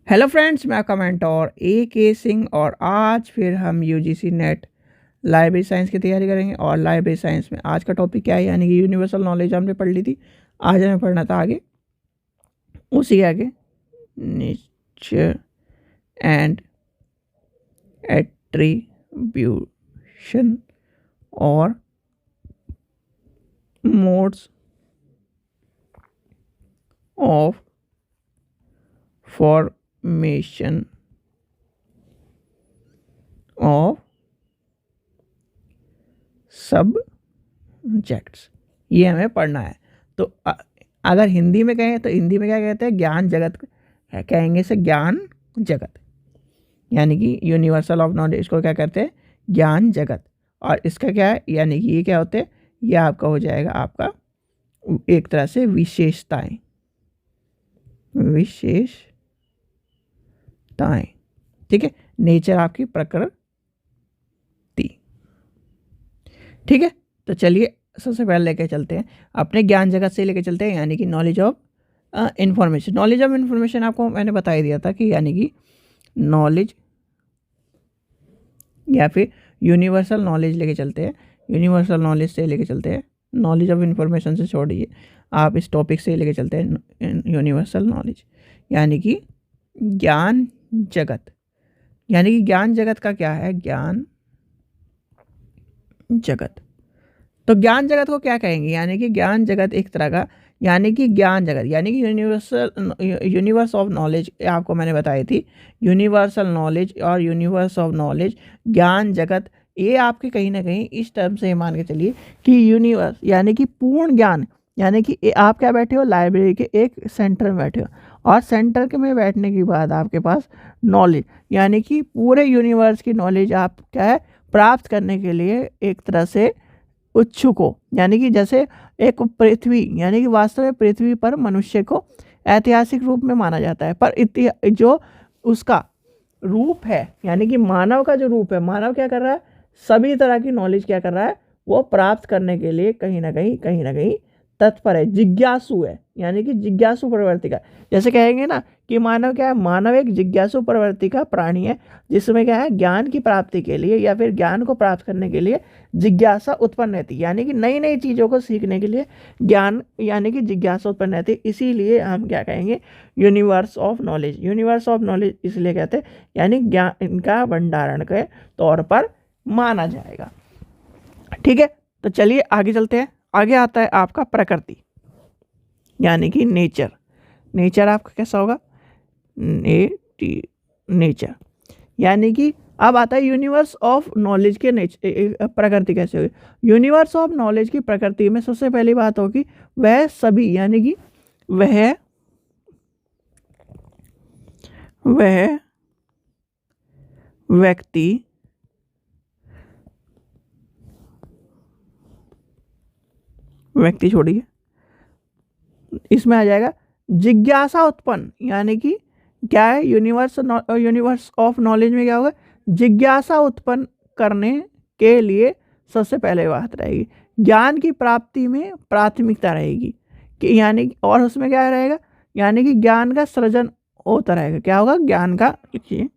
Hello friends, मैं आपका mentor AK Singh और आज फिर हम UGC नेट लाइब्रेरी साइंस की तैयारी करेंगे। और लाइब्रेरी साइंस में आज का टॉपिक क्या है, यानी कि यूनिवर्सल नॉलेज हमने पढ़ ली थी। आज हमें पढ़ना था आगे, उसी आगे नेचर एंड एट्रीब्यूशन और modes of formation of subjects, ये हमें पढ़ना है। तो अगर हिंदी में कहें तो हिंदी में क्या कहते हैं, ज्ञान जगत कहेंगे से ज्ञान जगत, यानी कि यूनिवर्सल ऑफ नॉलेज को क्या कहते हैं, ज्ञान जगत। और इसका क्या है, यानी कि ये क्या होते हैं, ये आपका हो जाएगा आपका एक तरह से विशेषताएं, ठीक है। नेचर आपकी प्रकृति, ठीक है। तो चलिए सबसे पहले लेके चलते हैं अपने ज्ञान जगत से लेके चलते हैं, यानी कि knowledge of information. Knowledge of information आपको मैंने बता ही दिया था कि यानी कि नॉलेज या फिर यूनिवर्सल नॉलेज लेके चलते हैं। यूनिवर्सल नॉलेज से लेके चलते हैं, नॉलेज ऑफ इंफॉर्मेशन से छोड़िए, आप इस टॉपिक से लेके चलते हैं यूनिवर्सल नॉलेज, यानी कि ज्ञान जगत। यानी कि ज्ञान जगत का क्या है, ज्ञान जगत। तो ज्ञान जगत को क्या कहेंगे, यानी कि ज्ञान जगत एक तरह का, यानी कि ज्ञान जगत यानी कि यूनिवर्स ऑफ नॉलेज आपको मैंने बताई थी। यूनिवर्सल नॉलेज और यूनिवर्स ऑफ नॉलेज, ज्ञान जगत, ये आपके कहीं ना कहीं इस टर्म से मान के चलिए कि यूनिवर्स यानी कि पूर्ण ज्ञान, यानी कि आप क्या बैठे हो, लाइब्रेरी के एक सेंटर में बैठे हो, और सेंटर के में बैठने के बाद आपके पास नॉलेज, यानी कि पूरे यूनिवर्स की नॉलेज आप क्या है प्राप्त करने के लिए एक तरह से उत्सुक हो। यानी कि जैसे एक पृथ्वी, यानी कि वास्तव में पृथ्वी पर मनुष्य को ऐतिहासिक रूप में माना जाता है, पर जो उसका रूप है, यानी कि मानव का जो रूप है, मानव क्या कर रहा है, सभी तरह की नॉलेज क्या कर रहा है, वो प्राप्त करने के लिए कहीं ना कहीं तत्पर है, जिज्ञासु है, यानी कि जिज्ञासु प्रवृत्ति का। जैसे कहेंगे ना कि मानव क्या है, मानव एक जिज्ञासु प्रवृत्ति का प्राणी है, जिसमें क्या है, ज्ञान की प्राप्ति के लिए या फिर ज्ञान को प्राप्त करने के लिए जिज्ञासा उत्पन्न रहती है, यानी कि नई नई चीज़ों को सीखने के लिए ज्ञान यानी कि जिज्ञासा उत्पन्न रहती है। इसीलिए हम क्या कहेंगे, universe of knowledge. Universe of knowledge इसलिए कहते हैं, यानी ज्ञान इनका भंडारण के तौर पर माना जाएगा, ठीक है। तो चलिए आगे चलते हैं। आगे आता है आपका प्रकृति, यानी कि नेचर। नेचर आपका कैसा होगा, नेचर, यानी कि अब आता है यूनिवर्स ऑफ नॉलेज के प्रकृति कैसे होगी। यूनिवर्स ऑफ नॉलेज की प्रकृति में सबसे पहली बात होगी, वह सभी, यानी कि वह व्यक्ति छोड़िए, इसमें आ जाएगा जिज्ञासा उत्पन्न, यानी कि क्या है, यूनिवर्स ऑफ नॉलेज में क्या होगा, जिज्ञासा उत्पन्न करने के लिए सबसे पहले बात रहेगी, ज्ञान की प्राप्ति में प्राथमिकता रहेगी कि, यानी और उसमें क्या रहेगा, यानी कि ज्ञान का सृजन होता रहेगा। क्या होगा, ज्ञान का, लिखिए,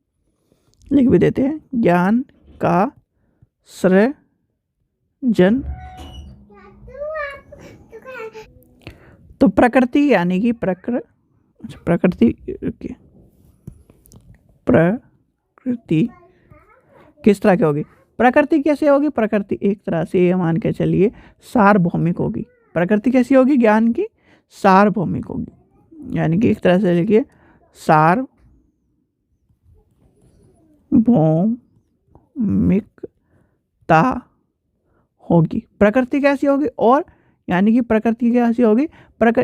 लिख भी देते हैं, ज्ञान का सृजन। तो प्रकृति यानी कि प्रकृति किस तरह की होगी, प्रकृति कैसे होगी, प्रकृति एक तरह से ये मान के चलिए सार्वभौमिक होगी। प्रकृति कैसी होगी, ज्ञान की सार्वभौमिक होगी, यानी कि एक तरह से लिखिए सार्वभौमिकता होगी। प्रकृति कैसी होगी, और यानी कि प्रकृति कैसी होगी,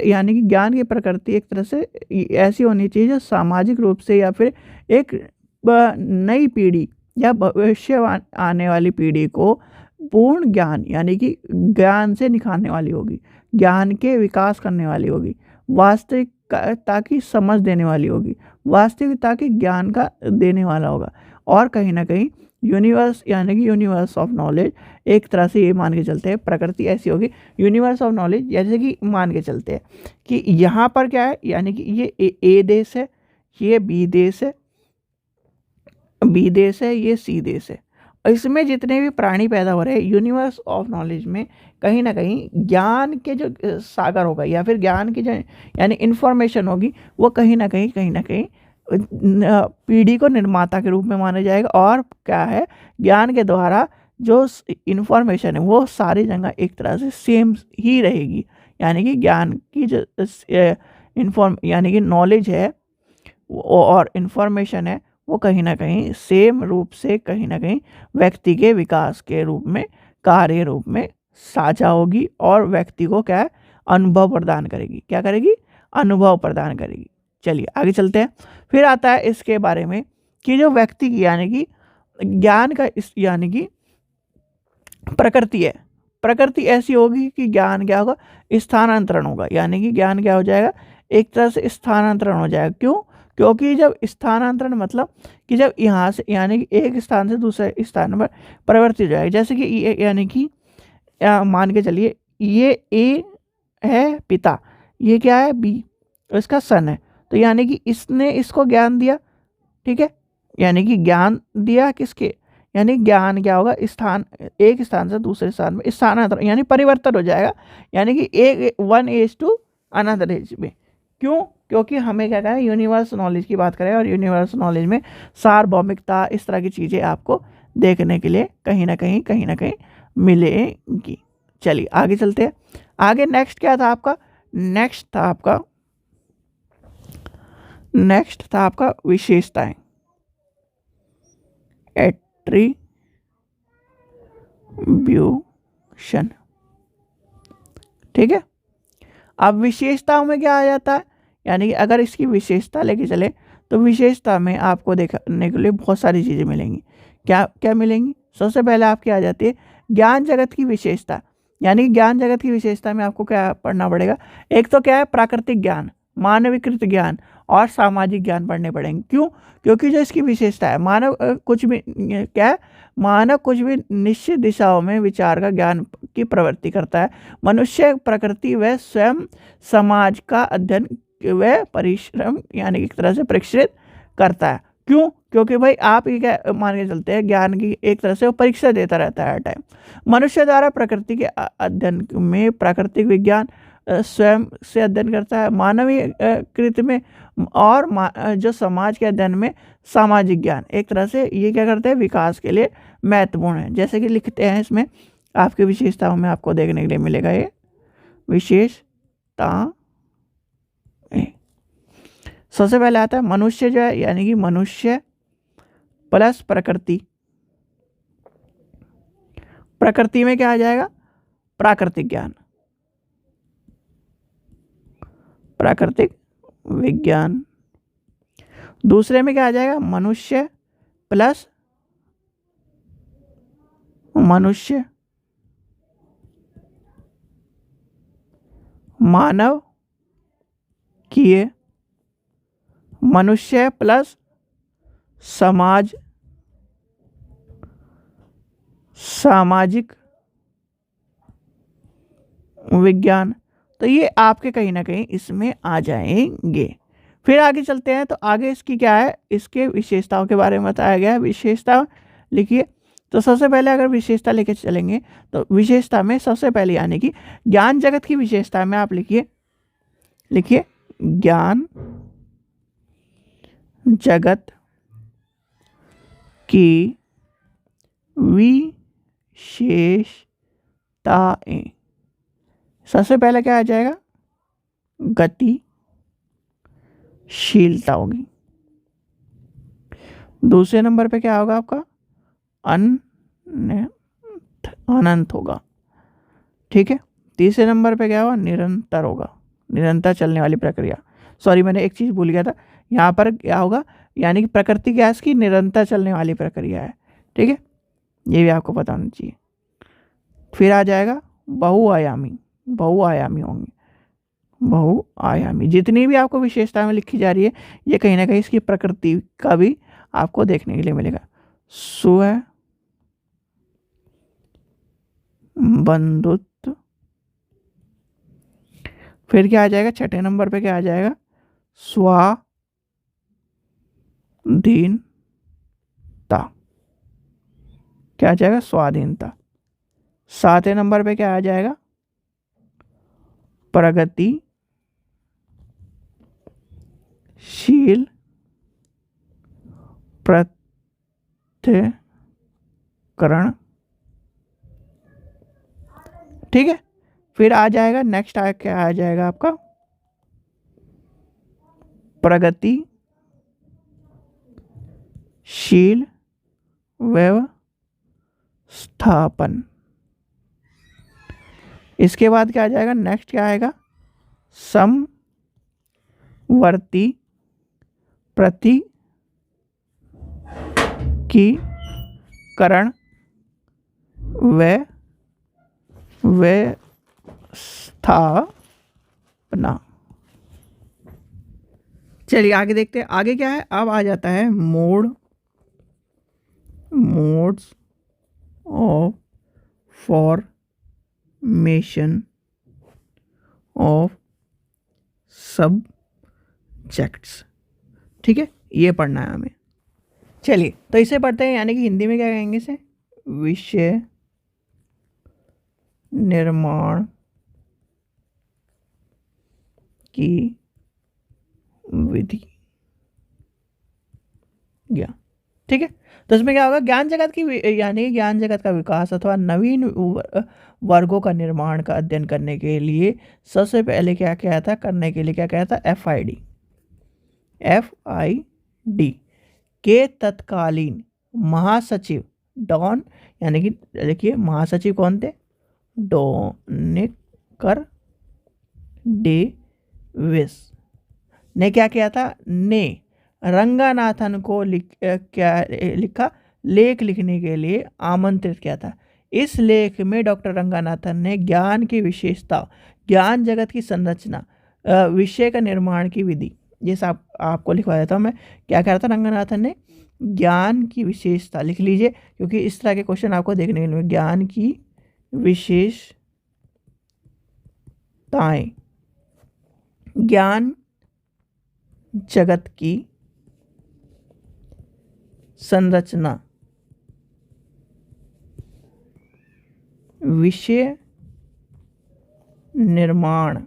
यानी कि ज्ञान की प्रकृति एक तरह से ऐसी होनी चाहिए जो सामाजिक रूप से या फिर एक नई पीढ़ी या भविष्य आने वाली पीढ़ी को पूर्ण ज्ञान, यानी कि ज्ञान से निखारने वाली होगी, ज्ञान के विकास करने वाली होगी, वास्तविकता की समझ देने वाली होगी, वास्तविकता की ज्ञान का देने वाला होगा। और कहीं ना कहीं यूनिवर्स, यानी कि यूनिवर्स ऑफ नॉलेज एक तरह से ये मान के चलते हैं, प्रकृति ऐसी होगी, यूनिवर्स ऑफ नॉलेज जैसे कि मान के चलते हैं कि यहाँ पर क्या है, यानी कि ये ए देश है, ये बी देश है, बी देश है, ये सी देश है। और इसमें जितने भी प्राणी पैदा हो रहे हैं यूनिवर्स ऑफ नॉलेज में, कहीं ना कहीं ज्ञान के जो सागर होगा या फिर ज्ञान की जो यानी इंफॉर्मेशन होगी, वो कहीं ना कहीं पीढ़ी को निर्माता के रूप में माना जाएगा। और क्या है, ज्ञान के द्वारा जो इंफॉर्मेशन है वो सारी जगह एक तरह से सेम ही रहेगी। यानी कि ज्ञान की जो यानी कि नॉलेज है और इंफॉर्मेशन है वो कहीं ना कहीं सेम रूप से कहीं ना कहीं व्यक्ति के विकास के रूप में, कार्य रूप में साझा होगी और व्यक्ति को क्या है, अनुभव प्रदान करेगी। क्या करेगी? अनुभव प्रदान करेगी। चलिए आगे चलते हैं। फिर आता है इसके बारे में कि जो व्यक्ति की यानी कि ज्ञान का यानी कि प्रकृति है, प्रकृति ऐसी होगी कि ज्ञान क्या होगा, स्थानांतरण होगा। यानी कि ज्ञान क्या हो जाएगा, एक तरह से स्थानांतरण हो जाएगा। क्यों? क्योंकि जब स्थानांतरण मतलब कि जब यहाँ से यानी कि एक स्थान से दूसरे स्थान पर परिवर्तित हो जाएगा। जैसे कि ये यानी कि मान के चलिए ये ए है पिता, ये क्या है बी, इसका सन है। तो यानी कि इसने इसको ज्ञान दिया, ठीक है, यानी कि ज्ञान दिया किसके, यानी ज्ञान क्या होगा, स्थान, एक स्थान से दूसरे स्थान में स्थानांतरण यानी परिवर्तन हो जाएगा। यानी कि एक one edge to another edge में। क्यों? क्योंकि हमें क्या कहें, यूनिवर्स नॉलेज की बात करें और यूनिवर्स नॉलेज में सार्वभौमिकता, इस तरह की चीज़ें आपको देखने के लिए कहीं ना कहीं मिलेंगी। चलिए आगे चलते हैं। आगे नेक्स्ट क्या था आपका, नेक्स्ट था आपका विशेषताएं, एट्रीब्यूशन। ठीक है, अब विशेषताओं में क्या आ जाता है, यानी कि अगर इसकी विशेषता लेके चले तो विशेषता में आपको देखने के लिए बहुत सारी चीज़ें मिलेंगी। क्या क्या मिलेंगी? सबसे पहले आपकी आ जाती है ज्ञान जगत की विशेषता। यानी कि ज्ञान जगत की विशेषता में आपको क्या पढ़ना पड़ेगा, एक तो क्या है प्राकृतिक ज्ञान, मानवीकृत ज्ञान और सामाजिक ज्ञान पढ़ने पड़ेंगे। क्यों? क्योंकि जो इसकी विशेषता है, मानव कुछ भी क्या है, मानव कुछ भी निश्चित दिशाओं में विचार का ज्ञान की प्रवृत्ति करता है। मनुष्य प्रकृति व स्वयं समाज का अध्ययन व परिश्रम यानी एक तरह से परीक्षित करता है। क्यों? क्योंकि भाई आप ये क्या मान के चलते हैं, ज्ञान की एक तरह से वो परीक्षा देता रहता है हर टाइम। मनुष्य द्वारा प्रकृति के अध्ययन में प्राकृतिक विज्ञान स्वयं से अध्ययन करता है, मानवीय कृत में, और जो समाज के अध्ययन में सामाजिक ज्ञान। एक तरह से ये क्या करते हैं, विकास के लिए महत्वपूर्ण है। जैसे कि लिखते हैं इसमें आपकी विशेषताओं में आपको देखने के लिए मिलेगा ये विशेषता। सबसे पहले आता है मनुष्य जो है, यानी कि मनुष्य प्लस प्रकृति। प्रकृति में क्या आ जाएगा, प्राकृतिक ज्ञान, प्राकृतिक विज्ञान। दूसरे में क्या आ जाएगा, मनुष्य प्लस मनुष्य मानव किए, मनुष्य प्लस समाज, सामाजिक विज्ञान। तो ये आपके कहीं ना कहीं इसमें आ जाएंगे। फिर आगे चलते हैं, तो आगे इसकी क्या है, इसके विशेषताओं के बारे में बताया गया है। विशेषता लिखिए। तो सबसे पहले अगर विशेषता लेके चलेंगे तो विशेषता में सबसे पहले यानी कि ज्ञान जगत की विशेषता में आप लिखिए ज्ञान जगत की विशेषताएं। सबसे पहले क्या आ जाएगा, गतिशीलता होगी। दूसरे नंबर पे क्या होगा आपका, अनंत होगा। ठीक है, तीसरे नंबर पे क्या होगा, निरंतर होगा, निरंतर चलने वाली प्रक्रिया। सॉरी, मैंने एक चीज़ भूल गया था, यहाँ पर क्या होगा, यानी कि प्रकृति गैस की निरंतर चलने वाली प्रक्रिया है। ठीक है, ये भी आपको पता होना चाहिए। फिर आ जाएगा बहुआयामी, बहुआयामी होंगे, बहुआयामी। जितनी भी आपको विशेषता में लिखी जा रही है ये कहीं ना कहीं इसकी प्रकृति का भी आपको देखने के लिए मिलेगा। स्व बंधुत्व। फिर क्या आ जाएगा, छठे नंबर पे क्या आ जाएगा, स्वामित्व। क्या आ जाएगा? स्वाधीनता। 7वें नंबर पे क्या आ जाएगा? प्रगतिशील पृथक्करण। ठीक है, फिर आ जाएगा नेक्स्ट क्या आ जाएगा आपका? प्रगतिशील व्यवस्थापन। इसके बाद क्या आ जाएगा? नेक्स्ट क्या आएगा? समवर्ती प्रतिकीकरण व्यवस्थापना। चलिए आगे देखते हैं, आगे क्या है? अब आ जाता है modes of formation of subjects. ठीक है, ये पढ़ना है हमें। चलिए तो इसे पढ़ते हैं, यानी कि हिंदी में क्या कहेंगे इसे? विषय निर्माण की विधि। ज्ञान। ठीक है, तो इसमें क्या होगा? ज्ञान जगत की, यानी ज्ञान जगत का विकास अथवा नवीन वर्गों का निर्माण का अध्ययन करने के लिए सबसे पहले क्या किया था? करने के लिए क्या किया था? FID के तत्कालीन महासचिव डॉन, यानी कि देखिए महासचिव कौन थे? डोनिकर डेविस ने क्या किया था? ने रंगानाथन को लिखा लेख लिखने के लिए आमंत्रित किया था। इस लेख में डॉक्टर रंगानाथन ने ज्ञान की विशेषता, ज्ञान जगत की संरचना, विषय का निर्माण की विधि, ये सब आपको लिखवा देता हूँ मैं। क्या कह रहा था रंगानाथन ने? ज्ञान की विशेषता लिख लीजिए, क्योंकि इस तरह के क्वेश्चन आपको देखने के लिए। ज्ञान की विशेषताएं, ज्ञान जगत की संरचना, विषय निर्माण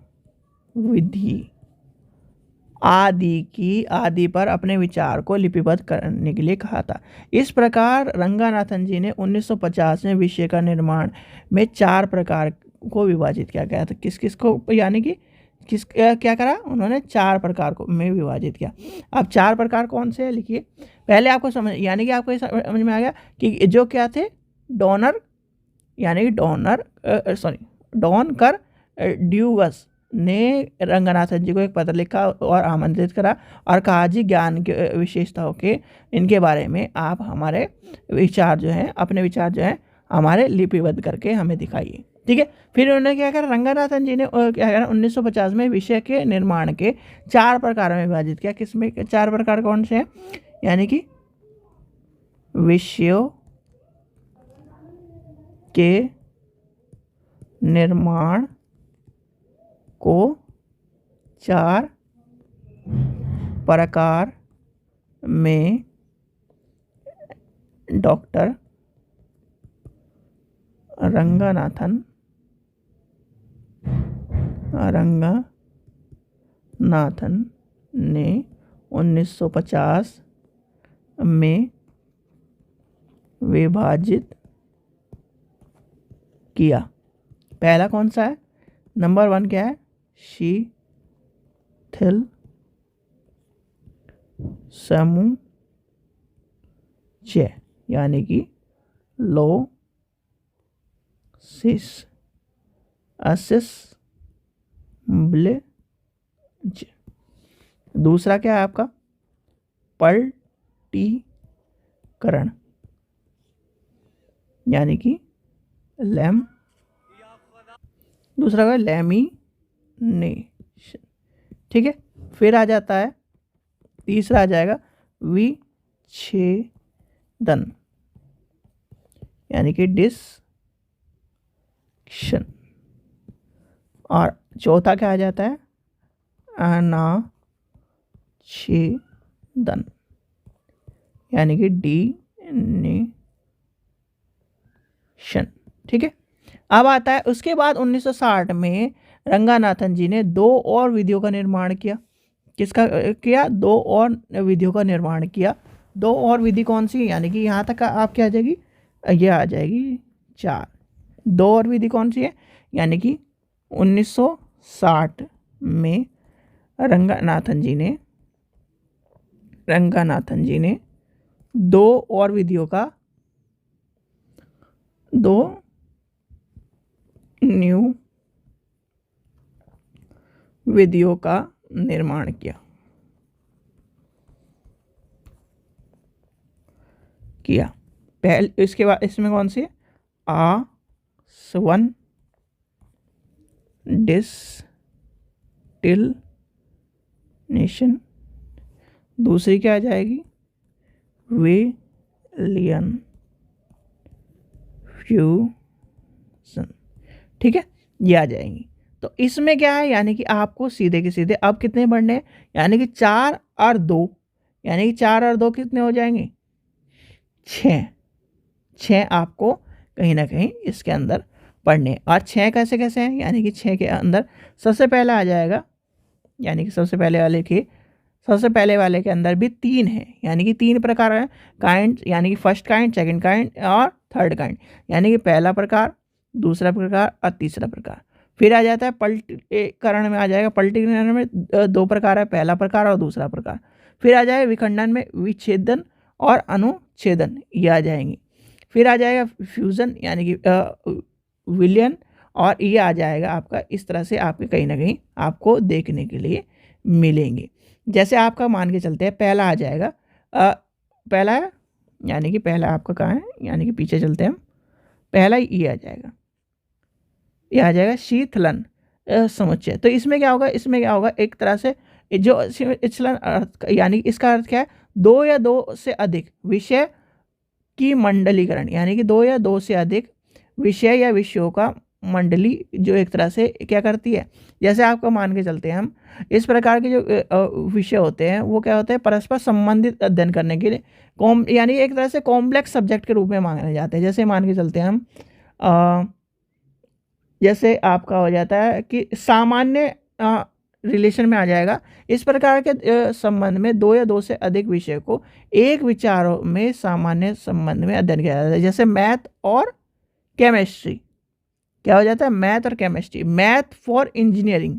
विधि आदि पर अपने विचार को लिपिबद्ध करने के लिए कहा था। इस प्रकार रंगानाथन जी ने 1950 में विषय का निर्माण में 4 प्रकार को विभाजित किया गया था। किस किस को, यानी कि किस क्या करा उन्होंने? 4 प्रकार को में विभाजित किया। अब 4 प्रकार कौन से हैं लिखिए। पहले आपको समझ, यानी कि आपको समझ में आ गया कि जो क्या थे? डोनर, यानी कि डॉनकर ड्यूवस ने रंगनाथन जी को एक पत्र लिखा और आमंत्रित करा और कहा जी ज्ञान के विशेषताओं के इनके बारे में आप हमारे विचार जो हैं, अपने विचार जो हैं हमारे लिपिबद्ध करके हमें दिखाइए। ठीक है, फिर उन्होंने क्या करा? रंगनाथन जी ने क्या करा? 1950 में विषय के निर्माण के 4 प्रकार में विभाजित किया। किसमें 4 प्रकार कौन से हैं? यानी कि विषयों के निर्माण को 4 प्रकार में डॉक्टर रंगनाथन ने 1950 में विभाजित किया। पहला कौन सा है? नंबर 1 क्या है? शिथिल समुच्चय, यानी कि लो सिस असेंबलेज। दूसरा क्या है आपका? पलटीकरण, यानी कि दूसरा का लैमिनेशन। ठीक है, फिर आ जाता है तीसरा, आ जाएगा विच्छेदन, यानी कि डिस्क्शन। और चौथा क्या आ जाता है? अनाच्छेदन, यानी कि डीनेशन। ठीक है, अब आता है उसके बाद 1960 में रंगानाथन जी ने 2 और विधियों का निर्माण किया। किसका किया? 2 और विधियों का निर्माण किया। 2 और विधि कौन सी? यानी कि यहाँ तक आप क्या आ जाएगी, ये आ जाएगी 4। 2 और विधि कौन सी है? यानी कि 1960 में रंगानाथन जी ने 2 और विधियों का 2 न्यू विधियों का निर्माण किया। पहले इसके बाद इसमें कौन सी है? आसवन डिस्टिलेशन। दूसरी क्या आ जाएगी? विलियन फ्यूजन। ठीक है, ये आ जाएंगी। तो इसमें क्या है, यानी कि आपको सीधे के सीधे अब कितने पढ़ने हैं, यानी कि 4 और 2, यानी कि 4 और 2 कितने हो जाएंगे? 6 आपको कहीं ना कहीं इसके अंदर पढ़ने। और 6 कैसे कैसे हैं, यानी कि 6 के अंदर सबसे पहले आ जाएगा, यानी कि सबसे पहले वाले के अंदर भी 3 है, यानी कि 3 प्रकार है काइंड, यानी कि फर्स्ट काइंड, सेकंड काइंड और थर्ड काइंड, यानी कि पहला प्रकार, दूसरा प्रकार और तीसरा प्रकार। फिर आ जाता है पलटीकरण में, आ जाएगा पलटीकरण में 2 प्रकार है, पहला प्रकार और दूसरा प्रकार। फिर आ जाएगा विखंडन में विच्छेदन और अनुच्छेदन, ये आ जाएंगे। फिर आ जाएगा फ्यूजन यानी कि विलयन, और ये आ जाएगा आपका। इस तरह से आपके कहीं ना कहीं आपको देखने के लिए मिलेंगे। जैसे आपका मान के चलते हैं, पहला आ जाएगा पहला है, यानी कि पहला आपका कहाँ है, यानी कि पीछे चलते हैं हम, पहला ये आ जाएगा, ये आ जाएगा शीतलन समुच्चय। तो इसमें क्या होगा, एक तरह से जो शीतलन अर्थ, यानी इसका अर्थ क्या है, 2 या 2 से अधिक विषय की मंडलीकरण, यानी कि 2 या 2 से अधिक विषय या विषयों का मंडली जो एक तरह से क्या करती है। जैसे आपको मान के चलते हैं हम, इस प्रकार के जो विषय होते हैं वो क्या होते हैं, परस्पर संबंधित अध्ययन करने के लिए यानी एक तरह से कॉम्प्लेक्स सब्जेक्ट के रूप में माने जाते हैं। जैसे मान के चलते हैं हम जैसे आपका हो जाता है कि सामान्य रिलेशन में आ जाएगा। इस प्रकार के संबंध में 2 या 2 से अधिक विषय को एक विचारों में सामान्य संबंध में अध्ययन किया जाता है। जैसे मैथ और केमिस्ट्री, क्या हो जाता है, मैथ और केमिस्ट्री। मैथ फॉर इंजीनियरिंग,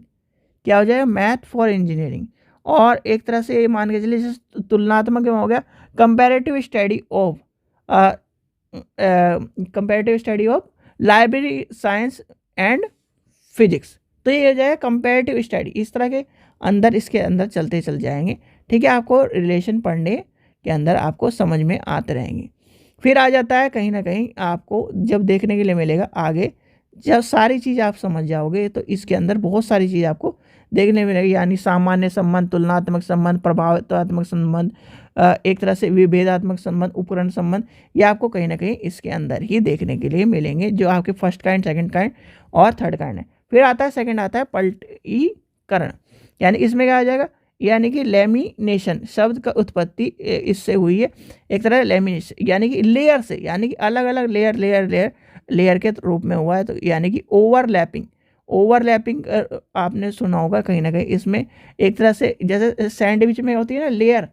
क्या हो जाएगा, मैथ फॉर इंजीनियरिंग। और एक तरह से ये मान के चलिए जैसे तुलनात्मक हो गया, comparative study of library science and physics. तो ये हो जाएगा कंपैरेटिव स्टडी। इस तरह के अंदर इसके अंदर चलते चल जाएंगे। ठीक है, आपको रिलेशन पढ़ने के अंदर आपको समझ में आते रहेंगे। फिर आ जाता है कहीं ना कहीं आपको जब देखने के लिए मिलेगा आगे, जब सारी चीज़ आप समझ जाओगे तो इसके अंदर बहुत सारी चीज़ आपको देखने मिलेगी, यानी सामान्य संबंध, तुलनात्मक संबंध, प्रभावात्मक संबंध, एक तरह से विभेदात्मक संबंध, उपकरण संबंध, ये आपको कहीं ना कहीं इसके अंदर ही देखने के लिए मिलेंगे, जो आपके फर्स्ट काइंड, सेकंड काइंड और थर्ड काइंड है। फिर आता है सेकंड, आता है पलटीकरण, यानी इसमें क्या आ जाएगा, यानी कि लेमिनेशन शब्द का उत्पत्ति इससे हुई है, एक तरह लेमिनेशन यानी कि लेयर से, यानी कि अलग अलग लेयर के रूप में हुआ है। तो यानी कि ओवरलैपिंग आपने सुना होगा कहीं ना कहीं, इसमें एक तरह से जैसे सैंडविच में होती है ना लेयर,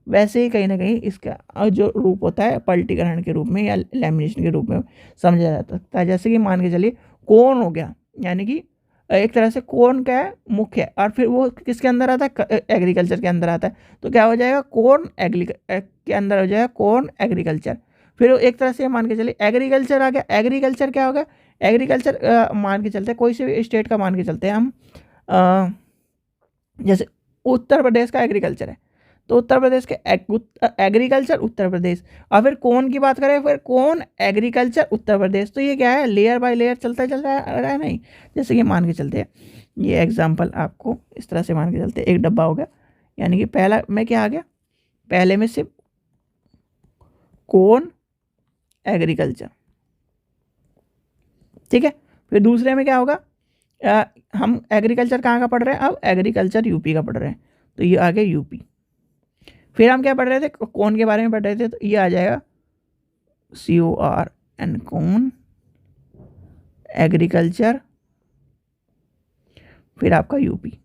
वैसे ही कहीं ना कहीं इसका जो रूप होता है पलटीकरण के रूप में या लेमिनेशन के रूप में समझा जाता है। जैसे कि मान के चलिए कोन हो गया, यानी कि एक तरह से कोन क्या है, मुख्य है, और फिर वो किसके अंदर आता है, एग्रीकल्चर के अंदर आता है। तो क्या हो जाएगा, कोन के अंदर हो जाएगा कोन एग्रीकल्चर। फिर एक तरह से मान के चलिए एग्रीकल्चर आ गया। एग्रीकल्चर क्या होगा, एग्रीकल्चर मान के चलते हैं कोई से भी स्टेट का मान के चलते हैं हम, जैसे उत्तर प्रदेश का एग्रीकल्चर है, तो उत्तर प्रदेश के एग्रीकल्चर उत्तर प्रदेश। और फिर कौन की बात करें, फिर कौन एग्रीकल्चर उत्तर प्रदेश। तो ये क्या है, लेयर बाय लेयर चलता चल रहा है नहीं। जैसे कि मान के चलते हैं, ये एग्जाम्पल आपको इस तरह से मान के चलते हैं, एक डब्बा हो गया, यानी कि पहला में क्या आ गया, पहले में सिर्फ कौन एग्रीकल्चर, ठीक है। फिर दूसरे में क्या होगा, हम एग्रीकल्चर कहाँ का पढ़ रहे हैं, अब एग्रीकल्चर यूपी का पढ़ रहे हैं, तो ये आ गया यूपी। फिर हम क्या पढ़ रहे थे, कौन के बारे में पढ़ रहे थे, तो ये आ जाएगा CORN कौन, एग्रीकल्चर, फिर आपका यूपी।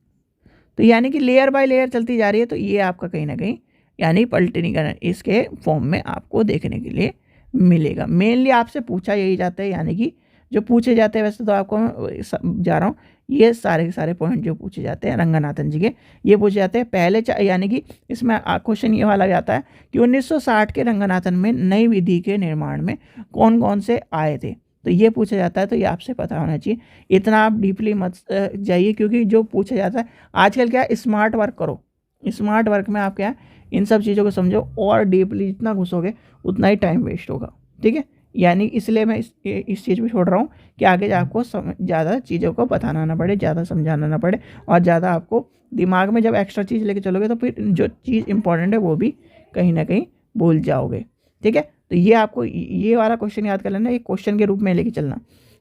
तो यानी कि लेयर बाय लेयर चलती जा रही है। तो ये आपका कहीं ना कहीं यानी पॉलिटिकल इसके फॉर्म में आपको देखने के लिए मिलेगा। मेनली आपसे पूछा यही जाता है, यानी कि जो पूछे जाते हैं, वैसे तो आपको मैं जा रहा हूँ, ये सारे के सारे पॉइंट जो पूछे जाते हैं रंगनाथन जी के, ये पूछे जाते हैं पहले। यानी कि इसमें क्वेश्चन ये वाला भी आता है कि 1960 के रंगनाथन में नई विधि के निर्माण में कौन कौन से आए थे, तो ये पूछा जाता है। तो ये आपसे पता होना चाहिए, इतना आप डीपली मत जाइए, क्योंकि जो पूछा जाता है आजकल क्या है, स्मार्ट वर्क करो। स्मार्ट वर्क में आप क्या इन सब चीज़ों को समझो, और डीपली जितना घुसोगे उतना ही टाइम वेस्ट होगा। ठीक है, यानी इसलिए मैं इस चीज़ पे छोड़ रहा हूँ कि आगे आपको ज़्यादा चीज़ों को बताना ना पड़े, ज़्यादा समझाना ना पड़े, और ज़्यादा आपको दिमाग में जब एक्स्ट्रा चीज़ लेके चलोगे तो फिर जो चीज़ इंपॉर्टेंट है वो भी कहीं ना कहीं भूल जाओगे। ठीक है, तो ये आपको ये वाला क्वेश्चन याद कर लेना, एक क्वेश्चन के रूप में लेके चलना,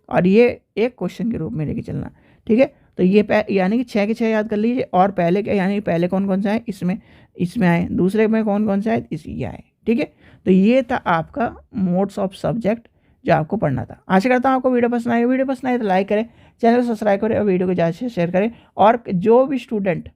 और ये एक क्वेश्चन के रूप में लेके चलना। ठीक है, तो ये यानी कि 6 के 6 याद कर लीजिए। और पहले क्या, यानी पहले कौन कौन से आए, इसमें आए, दूसरे में कौन कौन से आए, इसी आए। ठीक है, तो ये था आपका मोड्स ऑफ सब्जेक्ट जो आपको पढ़ना था। आशा करता हूँ आपको वीडियो पसंद आई। वीडियो पसंद आए तो लाइक करें, चैनल को सब्सक्राइब करें, और वीडियो को ज़्यादा से शेयर करें। और जो भी स्टूडेंट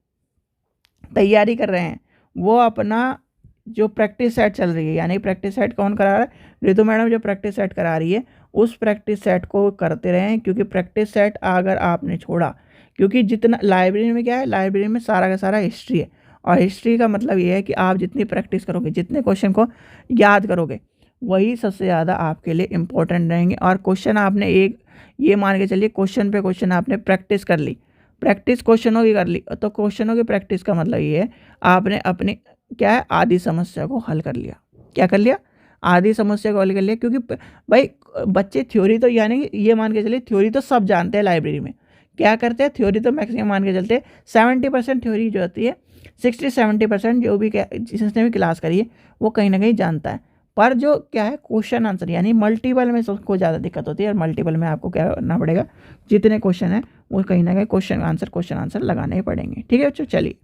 तैयारी कर रहे हैं वो अपना जो प्रैक्टिस सेट चल रही है, यानी प्रैक्टिस सेट कौन करा रहा है, रितु मैडम जो प्रैक्टिस सेट करा रही है, उस प्रैक्टिस सेट को करते रहें। क्योंकि प्रैक्टिस सेट अगर आपने छोड़ा, क्योंकि जितना लाइब्रेरी में क्या है, लाइब्रेरी में सारा का सारा हिस्ट्री है, और हिस्ट्री का मतलब ये है कि आप जितनी प्रैक्टिस करोगे, जितने क्वेश्चन को याद करोगे, वही सबसे ज़्यादा आपके लिए इम्पोर्टेंट रहेंगे। और क्वेश्चन आपने एक ये मान के चलिए, क्वेश्चन पे क्वेश्चन आपने प्रैक्टिस कर ली, प्रैक्टिस क्वेश्चनों की कर ली, तो क्वेश्चनों की प्रैक्टिस का मतलब ये है आपने अपनी क्या है, आधी समस्या को हल कर लिया। क्या कर लिया, आधी समस्या को हल कर लिया। क्योंकि भाई बच्चे थ्योरी तो, यानी ये मान के चलिए थ्योरी तो सब जानते हैं, लाइब्रेरी में क्या करते हैं, थ्योरी तो मैक्सिमम मान के चलते हैं 70% थ्योरी जो होती है, 60-70% जो भी जिसने भी क्लास करी है वो कहीं ना कहीं जानता है। पर जो क्या है, क्वेश्चन आंसर यानी मल्टीपल में सबको ज़्यादा दिक्कत होती है। और मल्टीपल में आपको क्या करना पड़ेगा, जितने क्वेश्चन हैं वो कहीं ना कहीं क्वेश्चन आंसर लगाने ही पड़ेंगे। ठीक है बच्चों, चलिए,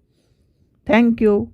थैंक यू।